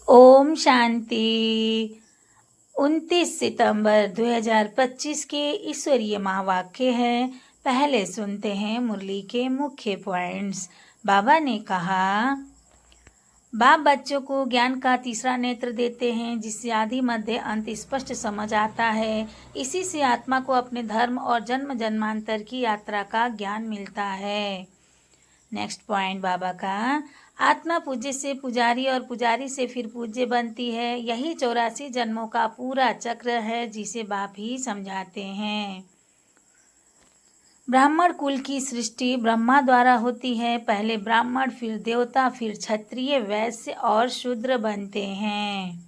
ओम शांति। 29 सितंबर 2025 के ईश्वरीय महावाक्य है। पहले सुनते हैं मुरली के मुख्य पॉइंट्स। बाबा ने कहा, बाप बच्चों को ज्ञान का तीसरा नेत्र देते हैं, जिससे आदि मध्य अंत स्पष्ट समझ आता है। इसी से आत्मा को अपने धर्म और जन्म जन्मांतर की यात्रा का ज्ञान मिलता है। नेक्स्ट पॉइंट बाबा का, आत्मा पूज्य से पुजारी और पुजारी से फिर पूज्य बनती है। यही 84 जन्मों का पूरा चक्र है, जिसे बाप ही समझाते हैं। ब्राह्मण कुल की सृष्टि ब्रह्मा द्वारा होती है। पहले ब्राह्मण, फिर देवता, फिर क्षत्रिय, वैश्य और शूद्र बनते हैं।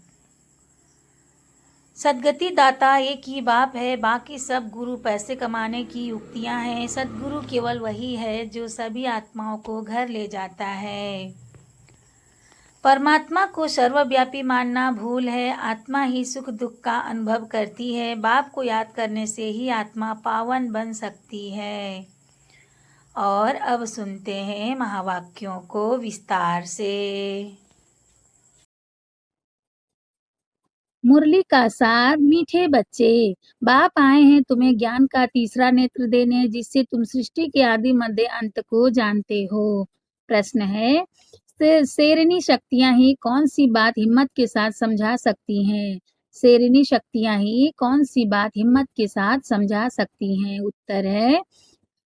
सद्गति दाता एक ही बाप है, बाकी सब गुरु पैसे कमाने की युक्तियां हैं। सद्गुरु केवल वही है जो सभी आत्माओं को घर ले जाता है। परमात्मा को सर्वव्यापी मानना भूल है। आत्मा ही सुख दुख का अनुभव करती है। बाप को याद करने से ही आत्मा पावन बन सकती है। और अब सुनते हैं महावाक्यों को विस्तार से। मुरली का सार। मीठे बच्चे, बाप आए हैं तुम्हें ज्ञान का तीसरा नेत्र देने, जिससे तुम सृष्टि के आदि मध्य अंत को जानते हो। प्रश्न है, शेरनी शक्तियां ही कौन सी बात हिम्मत के साथ समझा सकती हैं? शेरनी शक्तियां ही कौन सी बात हिम्मत के साथ समझा सकती हैं? उत्तर है,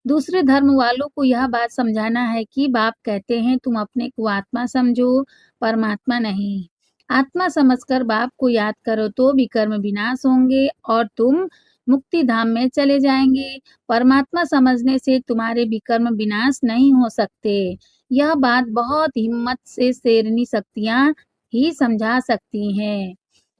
दूसरे धर्म वालों को यह बात समझाना है कि बाप कहते हैं तुम अपने को आत्मा समझो, परमात्मा नहीं। आत्मा समझकर बाप को याद करो तो विकर्म विनाश होंगे और तुम मुक्ति धाम में चले जाएंगे। परमात्मा समझने से तुम्हारे विकर्म विनाश नहीं हो सकते। यह बात बहुत हिम्मत से शेरनी शक्तियां ही समझा सकती हैं।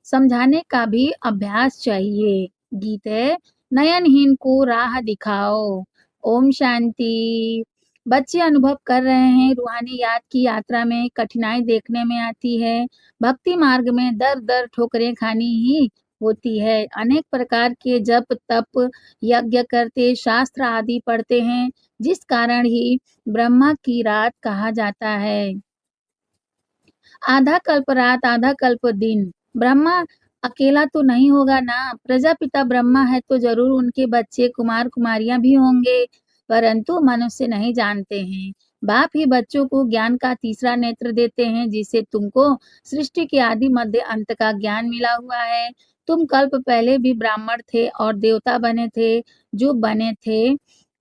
समझाने का भी अभ्यास चाहिए। गीत है, नयनहीन को राह दिखाओ। ओम शांति। बच्चे अनुभव कर रहे हैं, रूहानी याद की यात्रा में कठिनाई देखने में आती है। भक्ति मार्ग में दर दर ठोकरें खानी ही होती है। अनेक प्रकार के जप तप यज्ञ करते, शास्त्र आदि पढ़ते हैं, जिस कारण ही ब्रह्मा की रात कहा जाता है। आधा कल्प रात, आधा कल्प दिन। ब्रह्मा अकेला तो नहीं होगा ना। प्रजापिता ब्रह्मा है तो जरूर उनके बच्चे कुमार कुमारियां भी होंगे, परंतु मनुष्य नहीं जानते हैं। बाप ही बच्चों को ज्ञान का तीसरा नेत्र देते हैं, जिससे तुमको सृष्टि के आदि मध्य अंत का ज्ञान मिला हुआ है। तुम कल्प पहले भी ब्राह्मण थे और देवता बने थे। जो बने थे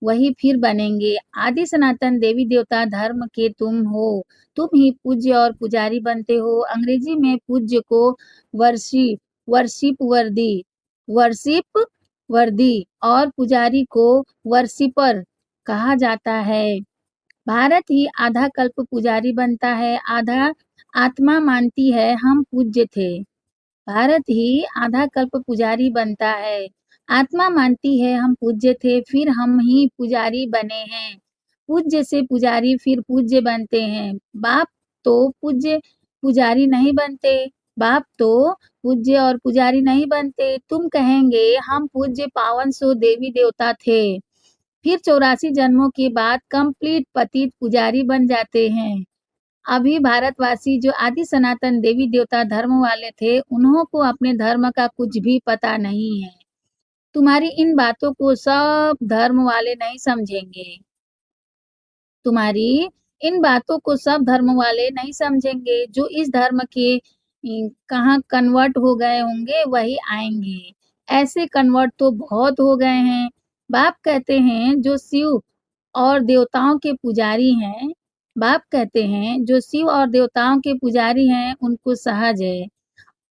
वही फिर बनेंगे। आदि सनातन देवी देवता धर्म के तुम हो। तुम ही पूज्य और पुजारी बनते हो। अंग्रेजी में पूज्य को वर्शिप वर्दी और पुजारी को वर्शिपर कहा जाता है। भारत ही आधा कल्प पुजारी बनता है, आधा आत्मा मानती है हम पूज्य थे। भारत ही आधा कल्प पुजारी बनता है, आत्मा मानती है हम पूज्य थे, फिर हम ही पुजारी बने हैं। पूज्य से पुजारी फिर पूज्य बनते हैं। बाप तो पूज्य पुजारी नहीं बनते। बाप तो पूज्य और पुजारी नहीं बनते। तुम कहेंगे हम पूज्य पावन सो देवी देवता थे, फिर 84 जन्मों के बाद कंप्लीट पतित पुजारी बन जाते हैं। अभी भारतवासी जो आदि सनातन देवी देवता धर्म वाले थे, उन्हों को अपने धर्म का कुछ भी पता नहीं है। तुम्हारी इन बातों को सब धर्म वाले नहीं समझेंगे। तुम्हारी इन बातों को सब धर्म वाले नहीं समझेंगे। जो इस धर्म के कहाँ कन्वर्ट हो गए होंगे वही आएंगे। ऐसे कन्वर्ट तो बहुत हो गए हैं। बाप कहते हैं जो शिव और देवताओं के पुजारी हैं, बाप कहते हैं जो शिव और देवताओं के पुजारी हैं उनको सहज है।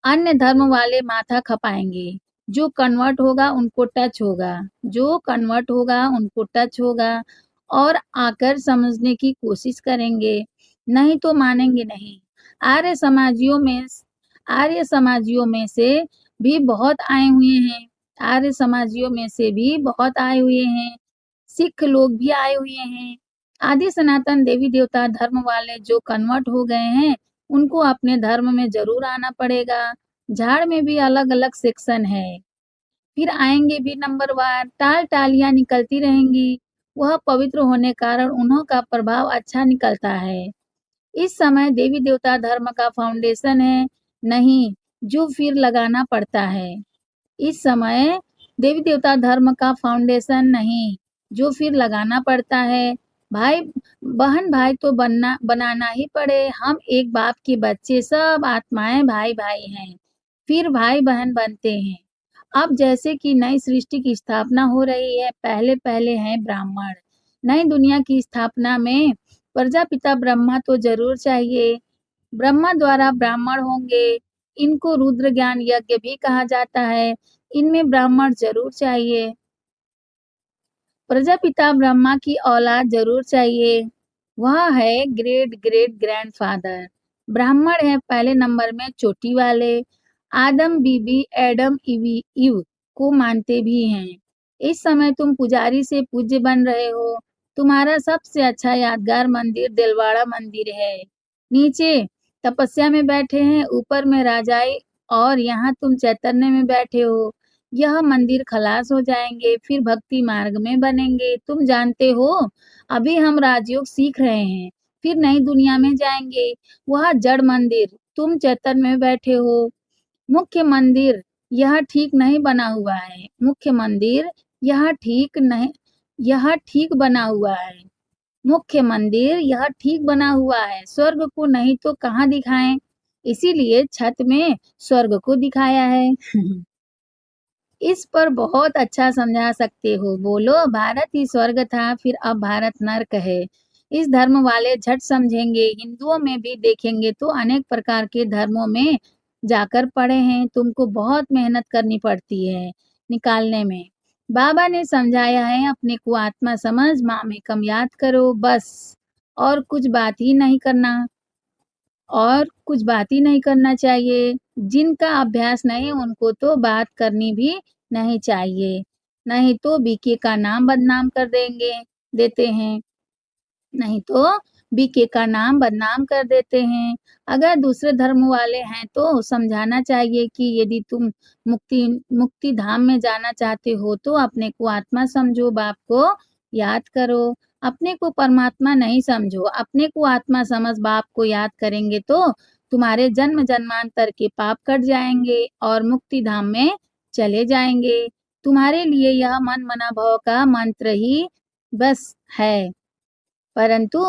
अन्य धर्म वाले माथा खपाएंगे। जो कन्वर्ट होगा उनको टच होगा, जो कन्वर्ट होगा उनको टच होगा और आकर समझने की कोशिश करेंगे, नहीं तो मानेंगे नहीं। आर्य समाजियों में से भी बहुत आए हुए हैं। आर्य समाजियों में से भी बहुत आए हुए हैं। सिख लोग भी आए हुए हैं। आदि सनातन देवी देवता धर्म वाले जो कन्वर्ट हो गए हैं, उनको अपने धर्म में जरूर आना पड़ेगा। झाड़ में भी अलग अलग सेक्शन है, फिर आएंगे भी नंबरवार। टाल टालियां निकलती रहेंगी। वह पवित्र होने कारण उन्हों का प्रभाव अच्छा निकलता है। इस समय देवी देवता धर्म का फाउंडेशन है। नहीं जो फिर लगाना पड़ता है। इस समय देवी देवता धर्म का फाउंडेशन नहीं जो फिर लगाना पड़ता है। भाई बहन भाई तो बनाना ही पड़े। हम एक बाप के बच्चे सब आत्माएं भाई भाई हैं फिर भाई बहन बनते हैं। अब जैसे कि नई सृष्टि की स्थापना हो रही है पहले पहले हैं ब्राह्मण। नई दुनिया की स्थापना में प्रजापिता ब्रह्मा तो जरूर चाहिए। ब्रह्मा द्वारा ब्राह्मण होंगे। इनको रुद्र ज्ञान यज्ञ भी कहा जाता है। इनमें ब्राह्मण जरूर चाहिए। प्रजापिता ब्रह्मा की औलाद जरूर चाहिए। वह है ग्रेट ग्रेट ग्रैंडफादर। ब्राह्मण है पहले नंबर में चोटी वाले। आदम बीबी एडम इवी इव को मानते भी हैं। इस समय तुम पुजारी से पूज्य बन रहे हो। तुम्हारा सबसे अच्छा यादगार मंदिर दिलवाड़ा मंदिर है। नीचे तपस्या में बैठे हैं ऊपर में राजाई और यहाँ तुम चैतन्य में बैठे हो। यह मंदिर खलास हो जाएंगे फिर भक्ति मार्ग में बनेंगे। तुम जानते हो अभी हम राजयोग सीख रहे हैं फिर नई दुनिया में जाएंगे। वह जड़ मंदिर तुम चैतन्य में बैठे हो। मुख्य मंदिर यह ठीक नहीं बना हुआ है। मुख्य मंदिर यह ठीक बना हुआ है। मुख्य मंदिर यह ठीक बना हुआ है। स्वर्ग को नहीं तो कहाँ दिखाएं। इसीलिए छत में स्वर्ग को दिखाया है। इस पर बहुत अच्छा समझा सकते हो। बोलो भारत ही स्वर्ग था फिर अब भारत नर्क है। इस धर्म वाले झट समझेंगे। हिंदुओं में भी देखेंगे तो अनेक प्रकार के धर्मों में जाकर पड़े हैं। तुमको बहुत मेहनत करनी पड़ती है निकालने में। बाबा ने समझाया है अपने को आत्मा समझ माम एकम याद करो बस। और कुछ बात ही नहीं करना और कुछ बात ही नहीं करना चाहिए। जिनका अभ्यास नहीं उनको तो बात करनी भी नहीं चाहिए। नहीं तो बीके का नाम बदनाम कर देते हैं। नहीं तो बीके का नाम बदनाम कर देते हैं। अगर दूसरे धर्म वाले हैं तो समझाना चाहिए कि यदि तुम मुक्ति मुक्ति धाम में जाना चाहते हो तो अपने को आत्मा समझो बाप को याद करो। अपने को परमात्मा नहीं समझो। अपने को आत्मा समझ बाप को याद करेंगे तो तुम्हारे जन्म जन्मांतर के पाप कट जाएंगे और मुक्ति धाम में चले जाएंगे। तुम्हारे लिए यह मन मना भव का मंत्र ही बस है। परंतु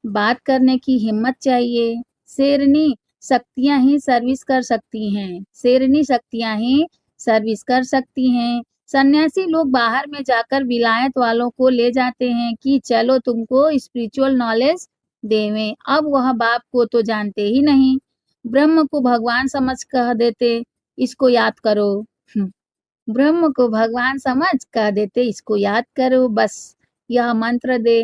बात करने की हिम्मत चाहिए। शेरनी शक्तियां ही सर्विस कर सकती हैं। शेरनी शक्तियां ही सर्विस कर सकती हैं। सन्यासी लोग बाहर में जाकर विलायत वालों को ले जाते हैं कि चलो तुमको स्पिरिचुअल नॉलेज देवें। अब वह बाप को तो जानते ही नहीं। ब्रह्म को भगवान समझ कह देते इसको याद करो। ब्रह्म को भगवान समझ कह देते इसको याद करो बस। यह मंत्र दे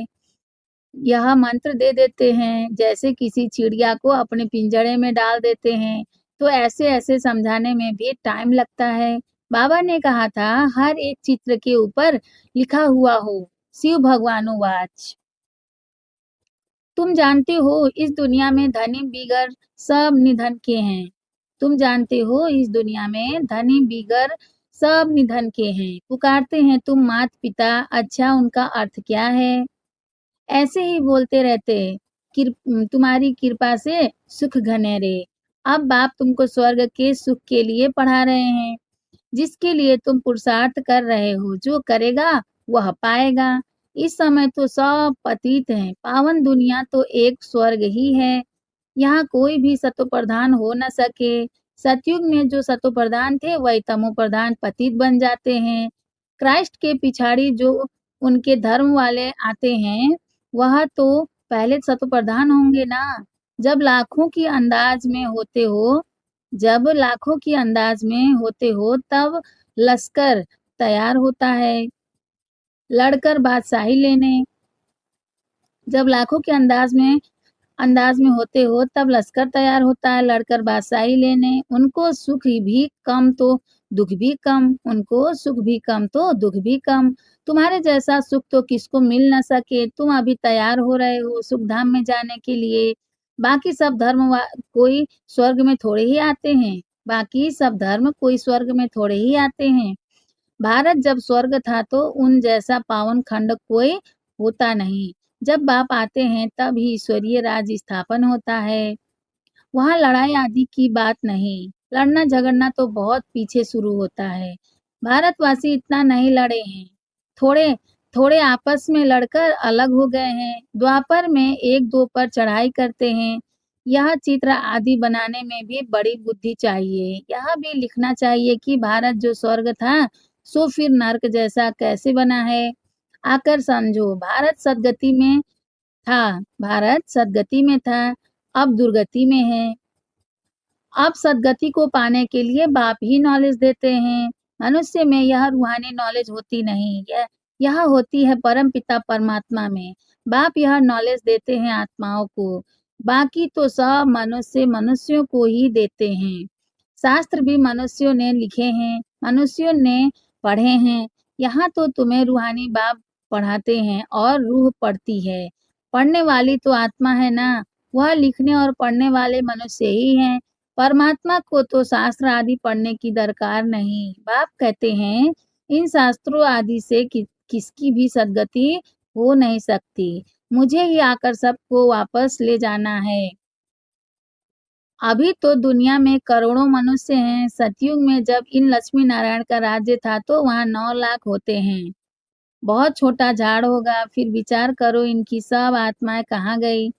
यह मंत्र दे देते हैं। जैसे किसी चिड़िया को अपने पिंजरे में डाल देते हैं तो ऐसे ऐसे समझाने में भी टाइम लगता है। बाबा ने कहा था हर एक चित्र के ऊपर लिखा हुआ हो शिव भगवानुवाच। तुम जानते हो इस दुनिया में धनी बिगर सब निधन के हैं। तुम जानते हो इस दुनिया में धनी बिगर सब निधन के हैं। पुकारते हैं तुम मात पिता अच्छा उनका अर्थ क्या है। ऐसे ही बोलते रहते तुम्हारी कृपा से सुख घनेरे। अब बाप तुमको स्वर्ग के सुख के लिए पढ़ा रहे हैं जिसके लिए तुम पुरुषार्थ कर रहे हो। जो करेगा वह पाएगा। इस समय तो सब पतित हैं। पावन दुनिया तो एक स्वर्ग ही है। यहाँ कोई भी सतो प्रधान हो न सके। सतयुग में जो सतो प्रधान थे वही तमो प्रधान पतित बन जाते हैं। क्राइस्ट के पिछाड़ी जो उनके धर्म वाले आते हैं वह तो पहले सतो प्रधान होंगे ना। जब लाखों की अंदाज में होते हो जब लाखों की अंदाज में होते हो तब लश्कर तैयार होता है लड़कर बादशाही लेने। जब लाखों के अंदाज में होते हो तब लश्कर तैयार होता है लड़कर बादशाही लेने। उनको सुख भी कम तो दुख भी कम। उनको सुख भी कम तो दुख भी कम। तुम्हारे जैसा सुख तो किसको मिल न सके। तुम अभी तैयार हो रहे हो सुख धाम में जाने के लिए। बाकी सब कोई स्वर्ग में थोड़े ही आते हैं। बाकी सब धर्म कोई स्वर्ग में थोड़े ही आते हैं। भारत जब स्वर्ग था तो उन जैसा पावन खंड कोई होता नहीं। जब बाप आते हैं तब ही ईश्वरीय राज स्थापन होता है। वहाँ लड़ाई आदि की बात नहीं। लड़ना झगड़ना तो बहुत पीछे शुरू होता है। भारतवासी इतना नहीं लड़े हैं। थोड़े थोड़े आपस में लड़कर अलग हो गए हैं। द्वापर में एक दो पर चढ़ाई करते हैं। यह चित्र आदि बनाने में भी बड़ी बुद्धि चाहिए। यह भी लिखना चाहिए कि भारत जो स्वर्ग था, सो फिर नर्क जैसा कैसे बना है। आकर समझो, भारत सदगति में था, अब दुर्गति में है। अब सदगति को पाने के लिए बाप ही नॉलेज देते हैं। मनुष्य में यह रूहानी नॉलेज होती नहीं, यह होती है परमपिता परमात्मा में। बाप यह नॉलेज देते हैं आत्माओं को, बाकी तो सब मनुष्यों को ही देते हैं। शास्त्र भी मनुष्यों ने लिखे हैं, मनुष्यों ने पढ़े हैं। यहाँ तो तुम्हें रूहानी बाप पढ़ाते हैं और रूह पढ़ती है। पढ़ने वाली तो आत्मा है ना, वह लिखने और पढ़ने वाले मनुष्य ही हैं। परमात्मा को तो शास्त्र आदि पढ़ने की दरकार नहीं। बाप कहते हैं, इन शास्त्रों आदि से किसकी भी सद्गति हो नहीं सकती। मुझे ही आकर सबको वापस ले जाना है। अभी तो दुनिया में करोड़ों मनुष्य हैं। सतयुग में जब इन लक्ष्मी नारायण का राज्य था तो वहाँ 9 लाख होते हैं। बहुत छोटा झाड़ होगा। फिर विचार करो, इनकी सब आत्माएं कहाँ गई?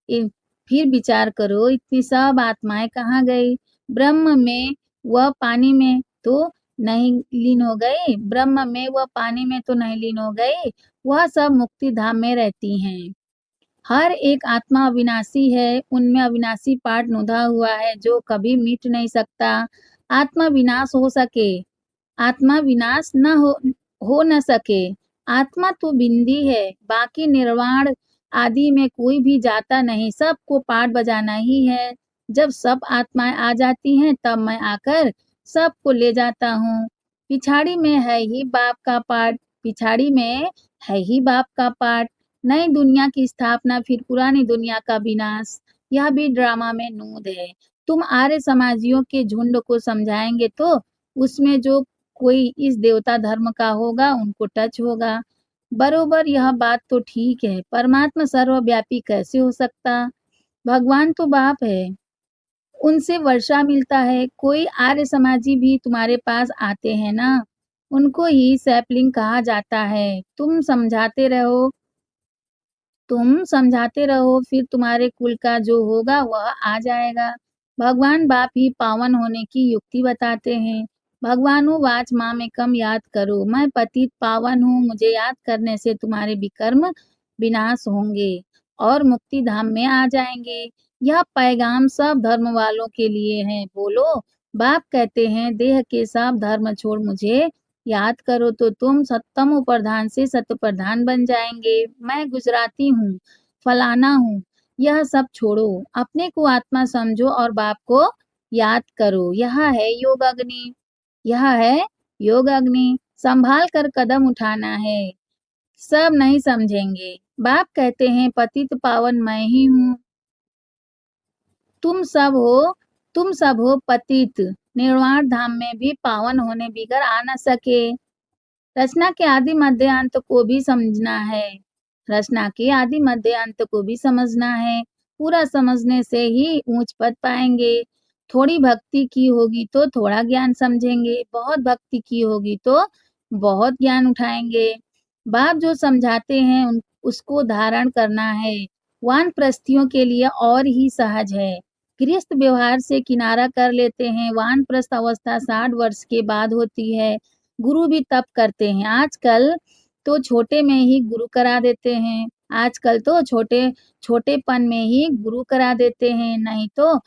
इन फिर विचार करो, इतनी सब आत्माएं कहाँ गई? ब्रह्म में वह पानी में तो नहीं लीन हो गई? ब्रह्म में वह पानी में तो नहीं लीन हो गई? वह सब मुक्ति धाम में रहती हैं। हर एक आत्मा अविनाशी है, उनमें अविनाशी पाठ नुधा हुआ है जो कभी मिट नहीं सकता। आत्मा विनाश हो सके, आत्मा विनाश हो न सके। आत्मा तो बिंदी है, बाकी निर्वाण आदि में कोई भी जाता नहीं, सबको पाठ बजाना ही है। जब सब आत्माएं आ जाती हैं तब मैं आकर सबको ले जाता हूँ। पिछाड़ी में है ही बाप का पाठ, पिछाड़ी में है ही बाप का पाठ। नई दुनिया की स्थापना, फिर पुरानी दुनिया का विनाश, यह भी ड्रामा में नूद है। तुम आर्य समाजियों के झुंड को समझाएंगे तो उसमें जो कोई इस देवता धर्म का होगा उनको टच होगा। बरोबर, यह बात तो ठीक है। परमात्मा सर्वव्यापी कैसे हो सकता? भगवान तो बाप है, उनसे वर्षा मिलता है। कोई आर्य समाजी भी तुम्हारे पास आते हैं ना, उनको ही सैपलिंग कहा जाता है। तुम समझाते रहो, फिर तुम्हारे कुल का जो होगा वह आ जाएगा। भगवान बाप ही पावन होने की युक्ति बताते हैं। भगवानुवाच मामेकम याद करो, मैं पतित पावन हूँ, मुझे याद करने से तुम्हारे विकर्म विनाश होंगे और मुक्ति धाम में आ जाएंगे। यह पैगाम सब धर्म वालों के लिए है। बोलो, बाप कहते हैं, देह के सब धर्म छोड़ मुझे याद करो तो तुम सत्तम प्रधान से सत प्रधान बन जाएंगे। मैं गुजराती हूँ, फलाना हूँ, यह सब छोड़ो, अपने को आत्मा समझो और बाप को याद करो। यह है योग अग्नि, संभाल कर कदम उठाना है। सब नहीं समझेंगे। बाप कहते हैं, पतित पावन मैं ही हूँ, तुम सब हो तुम सब हो पतित। निर्वाण धाम में भी पावन होने बिगर आ न सके। रचना के आदि मध्य अंत को भी समझना है। रचना के आदि मध्य अंत को भी समझना है। पूरा समझने से ही ऊंच पद पाएंगे। थोड़ी भक्ति की होगी तो थोड़ा ज्ञान समझेंगे, बहुत भक्ति की होगी तो बहुत ज्ञान उठाएंगे। बाप जो समझाते हैं उसको धारण करना है। वानप्रस्थियों के लिए और ही सहज है। गृहस्थ व्यवहार से किनारा कर लेते हैं। वानप्रस्थ अवस्था 60 वर्ष के बाद होती है। गुरु भी तप करते हैं। आजकल तो छोटे में ही गुरु करा देते हैं। आजकल तो छोटेपन में ही गुरु करा देते हैं। नहीं तो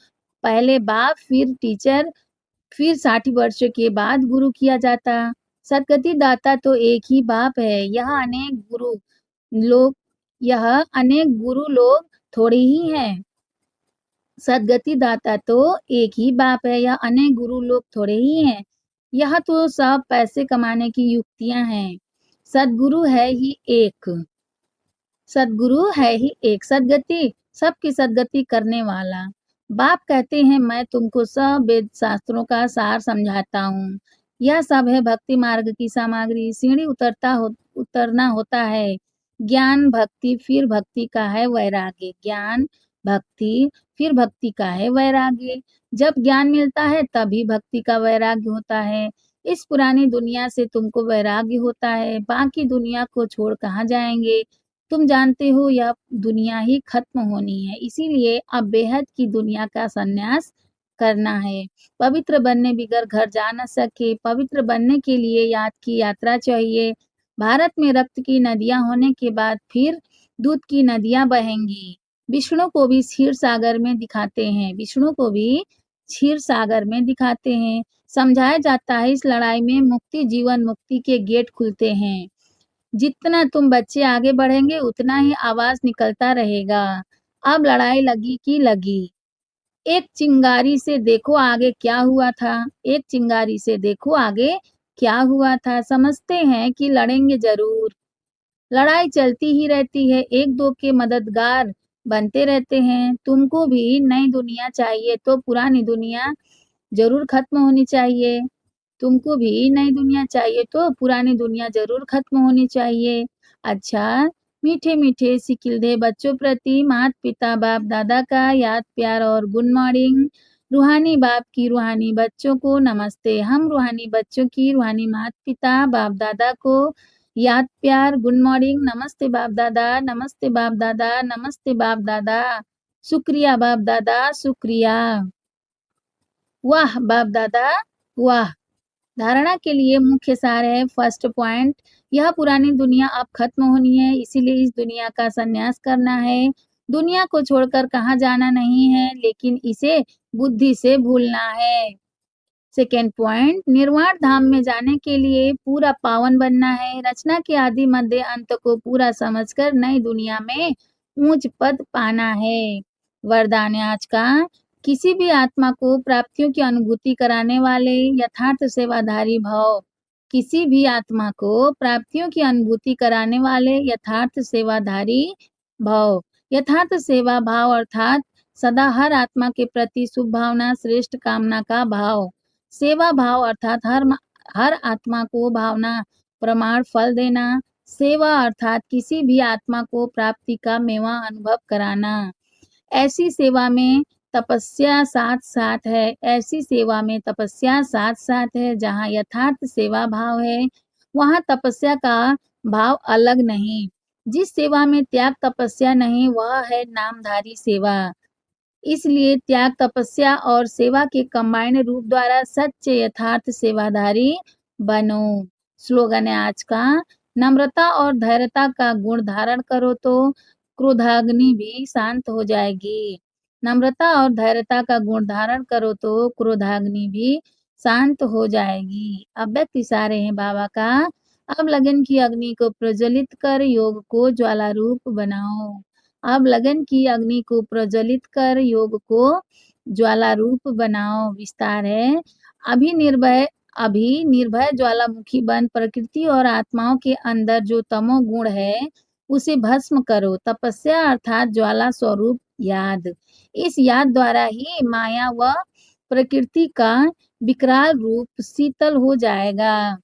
पहले बाप, फिर टीचर, फिर 60 वर्ष के बाद गुरु किया जाता। सदगति दाता तो एक ही बाप है। लोग यह अनेक गुरु लोग थोड़े ही हैं। सदगति दाता तो एक ही बाप है, या अनेक गुरु लोग थोड़े ही हैं। यह तो सब पैसे कमाने की युक्तियां हैं। सदगुरु है ही एक सदगुरु है ही एक सदगति, सबकी सदगति करने वाला। बाप कहते हैं, मैं तुमको सब वेद शास्त्रों का सार समझाता हूँ। यह सब है भक्ति मार्ग की सामग्री। सीढ़ी उतरना होता है। ज्ञान भक्ति, फिर भक्ति का है वैराग्य। ज्ञान भक्ति, फिर भक्ति का है वैराग्य। जब ज्ञान मिलता है तभी भक्ति का वैराग्य होता है। इस पुरानी दुनिया से तुमको वैराग्य होता है, बाकी दुनिया को छोड़ कहाँ जाएंगे? तुम जानते हो यह दुनिया ही खत्म होनी है, इसीलिए अब बेहद की दुनिया का संन्यास करना है। पवित्र बनने बिगर घर जा न सके, पवित्र बनने के लिए याद की यात्रा चाहिए। भारत में रक्त की नदियां होने के बाद फिर दूध की नदियां बहेंगी। विष्णु को भी क्षीर सागर में दिखाते हैं, विष्णु को भी क्षीर सागर में दिखाते हैं। समझाया जाता है इस लड़ाई में मुक्ति, जीवन मुक्ति के गेट खुलते हैं। जितना तुम बच्चे आगे बढ़ेंगे उतना ही आवाज निकलता रहेगा। अब लड़ाई लगी की लगी। एक चिंगारी से देखो आगे क्या हुआ था, एक चिंगारी से देखो आगे क्या हुआ था। समझते हैं कि लड़ेंगे जरूर, लड़ाई चलती ही रहती है, एक दो के मददगार बनते रहते हैं। तुमको भी नई दुनिया चाहिए तो पुरानी दुनिया जरूर खत्म होनी चाहिए। तुमको भी नई दुनिया चाहिए तो पुरानी दुनिया जरूर खत्म होनी चाहिए। अच्छा, मीठे मीठे सिकिल्दे बच्चों प्रति माता पिता बाप दादा का याद प्यार और गुड मॉर्निंग। रूहानी बाप की रूहानी बच्चों को नमस्ते। हम रूहानी बच्चों की रूहानी माता पिता बाप दादा को याद प्यार गुड मॉर्निंग। नमस्ते बाप दादा, नमस्ते बाप दादा, नमस्ते बाप दादा। शुक्रिया बाप दादा, शुक्रिया। वाह बाप दादा, वाह। धारणा के लिए मुख्य सार है फर्स्ट पॉइंट, यह पुरानी दुनिया अब खत्म होनी है, इसीलिए इस दुनिया का संन्यास करना है। दुनिया को छोड़कर कहाँ जाना नहीं है, लेकिन इसे बुद्धि से भूलना है। सेकेंड पॉइंट, निर्वाण धाम में जाने के लिए पूरा पावन बनना है। रचना के आदि मध्य अंत को पूरा समझकर नई दुनिया में ऊंच पद पाना है। वरदान आज का, किसी भी आत्मा को प्राप्तियों की अनुभूति कराने वाले यथार्थ सेवाधारी भाव, किसी भी आत्मा को प्राप्तियों की अनुभूति कराने वाले यथार्थ सेवाधारी भाव। यथार्थ सेवा भाव अर्थात सदा हर आत्मा के प्रति शुभ भावना, श्रेष्ठ कामना का भाव। सेवा भाव अर्थात हर आत्मा को भावना प्रमाण फल देना। सेवा अर्थात किसी भी आत्मा को प्राप्ति का मेवा अनुभव कराना। ऐसी सेवा में तपस्या साथ साथ है, ऐसी सेवा में तपस्या साथ साथ है। जहाँ यथार्थ सेवा भाव है वहाँ तपस्या का भाव अलग नहीं। जिस सेवा में त्याग तपस्या नहीं वह है नामधारी सेवा। इसलिए त्याग तपस्या और सेवा के कंबाइंड रूप द्वारा सच्चे यथार्थ सेवाधारी बनो। स्लोगन है आज का, नम्रता और धैर्यता का गुण धारण करो तो क्रोधाग्नि भी शांत हो जाएगी। नम्रता और धैर्यता का गुण धारण करो तो क्रोधाग्नि भी शांत हो जाएगी। अव्यक्त इशारे हैं बाबा का। अब लगन की अग्नि को प्रज्वलित कर योग को ज्वाला रूप बनाओ। अब लगन की अग्नि को प्रज्वलित कर योग को ज्वाला रूप बनाओ। विस्तार है, अभी निर्भय ज्वालामुखी बन प्रकृति और आत्माओं के अंदर जो तमोगुण है उसे भस्म करो। तपस्या अर्थात ज्वाला स्वरूप याद। इस याद द्वारा ही माया व प्रकृति का विकराल रूप शीतल हो जाएगा।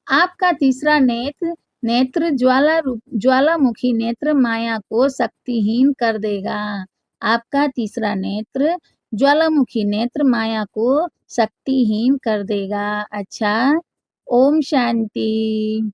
आपका तीसरा नेत्र ज्वालामुखी नेत्र माया को शक्तिहीन कर देगा। आपका तीसरा नेत्र ज्वालामुखी नेत्र माया को शक्तिहीन कर देगा। अच्छा, ओम शांति।